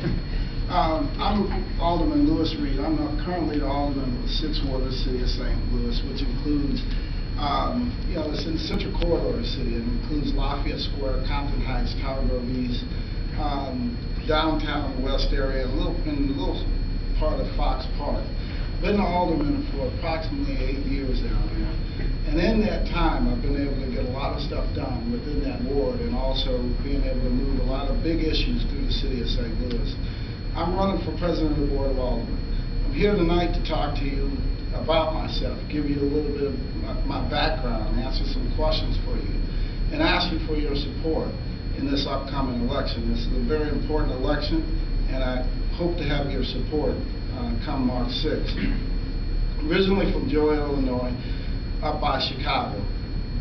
I'm Alderman Lewis Reed. I'm currently the Alderman of the 6th Ward of the City of St. Louis, which includes, it's in the Central Corridor of the city. It includes Lafayette Square, Compton Heights, Tower Grove East, downtown West area, and a little part of Fox Park. Been the Alderman for approximately 8 years down there. And in that time, I've been able to get a lot of stuff done within that ward, and also being able to move a lot of big issues through the city of St. Louis. I'm running for President of the Board of Alderman. I'm here tonight to talk to you about myself, give you a little bit of my background, answer some questions for you, and ask you for your support in this upcoming election. This is a very important election, and I hope to have your support come March 6th. Originally from Joliet, Illinois, up by Chicago. I've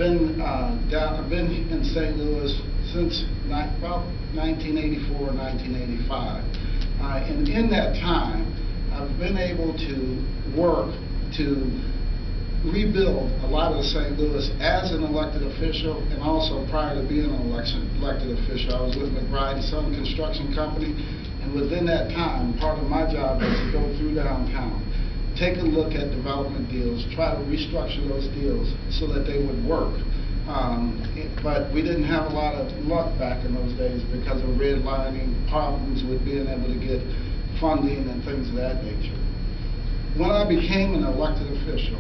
been in St. Louis since about 1984, 1985. And in that time, I've been able to work to rebuild a lot of St. Louis as an elected official, and also prior to being an elected official. I was with McBride & Son Construction Company, and within that time, part of my job was to go through downtown, take a look at development deals, try to restructure those deals so that they would work. But we didn't have a lot of luck back in those days because of redlining, problems with being able to get funding and things of that nature. When I became an elected official,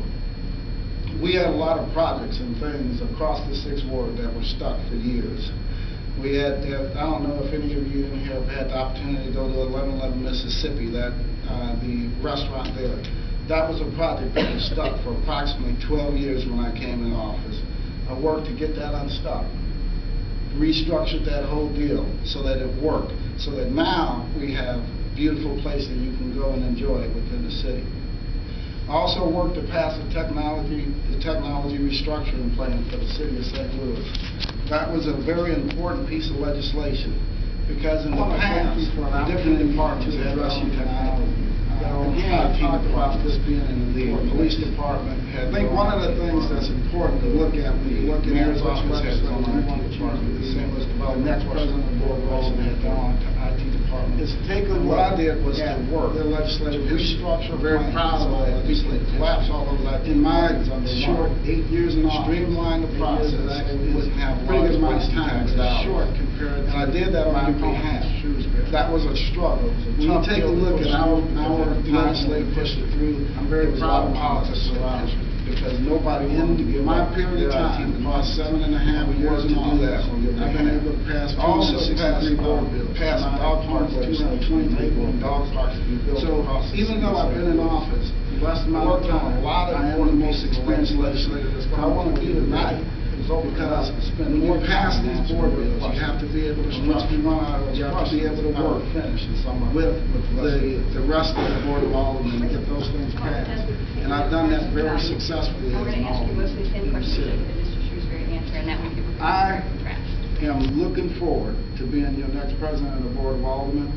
we had a lot of projects and things across the 6th Ward that were stuck for years. We had, I don't know if any of you in here have had the opportunity to go to 1111 Mississippi, the restaurant there. That was a project that was stuck for approximately 12 years when I came in office. I worked to get that unstuck, restructured that whole deal so that it worked, so that now we have a beautiful place that you can go and enjoy within the city. I also worked to pass the technology restructuring plan for the city of St. Louis. That was a very important piece of legislation because in the past, the different departments had their own technology. Again, I talked about this being in the police department. I think one of the things that's important to look at when you look at mayor's office has their own IT department. The same as the next president of the board also had their own IT department. Is take a look. What I did was to work the legislative restructure. Very proud of that. Collapse all of that. In my short 8 years in office, streamline the process. We wouldn't have large waste tax short compared. And I did that on my behalf. That was a struggle. When you take a look at our legislative pushed it through, I'm very proud of politics around it because nobody wanted to give my period of time, my 7.5 years to do that. I've been able to pass also pass dog park legislation, enabling dog parks to be built. So even though I've been in office less amount of time, a lot of the most experienced legislators, I want to do tonight. Because when you pass these board bills, you have to be able to structure, you have to be able to work with the rest of the Board of Alderman to get those things passed. And I've done that very successfully as an Alderman in the city. I am looking forward to being your next president of the Board of Alderman.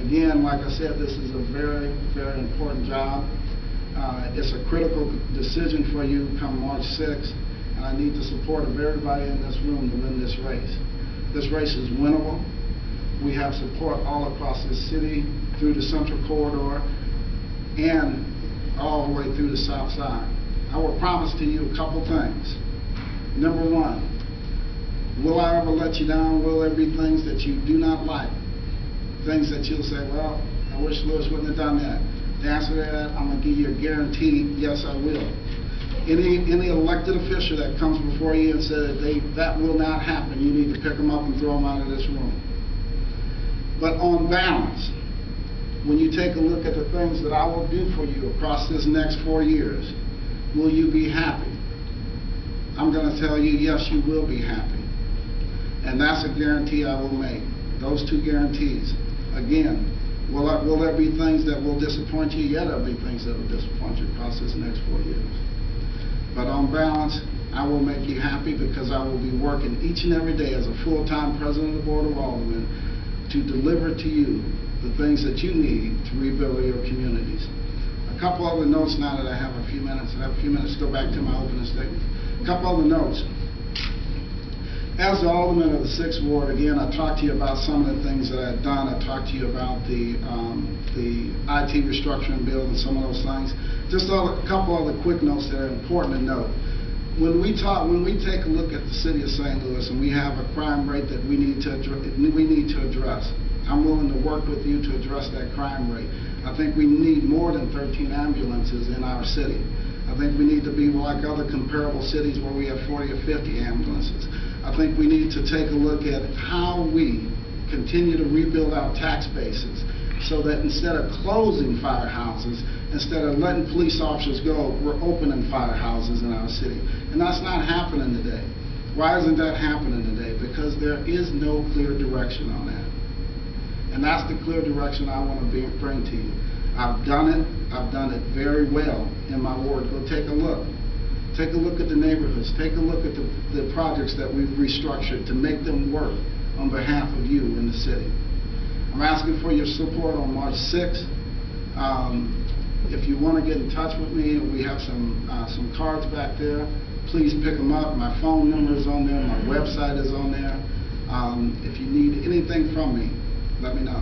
Again, like I said, this is a very, very important job. It's a critical decision for you come March 6th. I need the support of everybody in this room to win this race. This race is winnable. We have support all across the city, through the Central Corridor, and all the way through the South Side. I will promise to you a couple things. Number one, will I ever let you down? Will there be things that you do not like? Things that you'll say, well, I wish Lewis wouldn't have done that. The answer to that, I'm going to give you a guarantee, yes, I will. Any elected official that comes before you and says that will not happen, you need to pick them up and throw them out of this room. But on balance, when you take a look at the things that I will do for you across this next 4 years, will you be happy? I'm going to tell you, yes, you will be happy. And that's a guarantee I will make. Those two guarantees. Again, will there be things that will disappoint you? Yeah, there'll be things that will disappoint you across this next 4 years. But on balance, I will make you happy because I will be working each and every day as a full-time president of the Board of Alderman to deliver to you the things that you need to rebuild your communities. A couple other notes now that I have a few minutes. I have a few minutes to go back to my opening statement. A couple other notes. As the Alderman of the 6th Ward, again, I talked to you about some of the things that I've done. I talk to you about the IT restructuring bill and some of those things. Just a couple other quick notes that are important to note. When we take a look at the city of St. Louis and we have a crime rate that we need to address, I'm willing to work with you to address that crime rate. I think we need more than 13 ambulances in our city. I think we need to be like other comparable cities where we have 40 or 50 ambulances. I think we need to take a look at how we continue to rebuild our tax bases so that instead of closing firehouses, instead of letting police officers go, we're opening firehouses in our city. And that's not happening today. Why isn't that happening today? Because there is no clear direction on that. And that's the clear direction I want to bring to you. I've done it. I've done it very well in my ward. Go take a look. Take a look at the neighborhoods. Take a look at the projects that we've restructured to make them work on behalf of you in the city. I'm asking for your support on March 6th. If you want to get in touch with me, we have some cards back there. Please pick them up. My phone number is on there. My website is on there. If you need anything from me, let me know.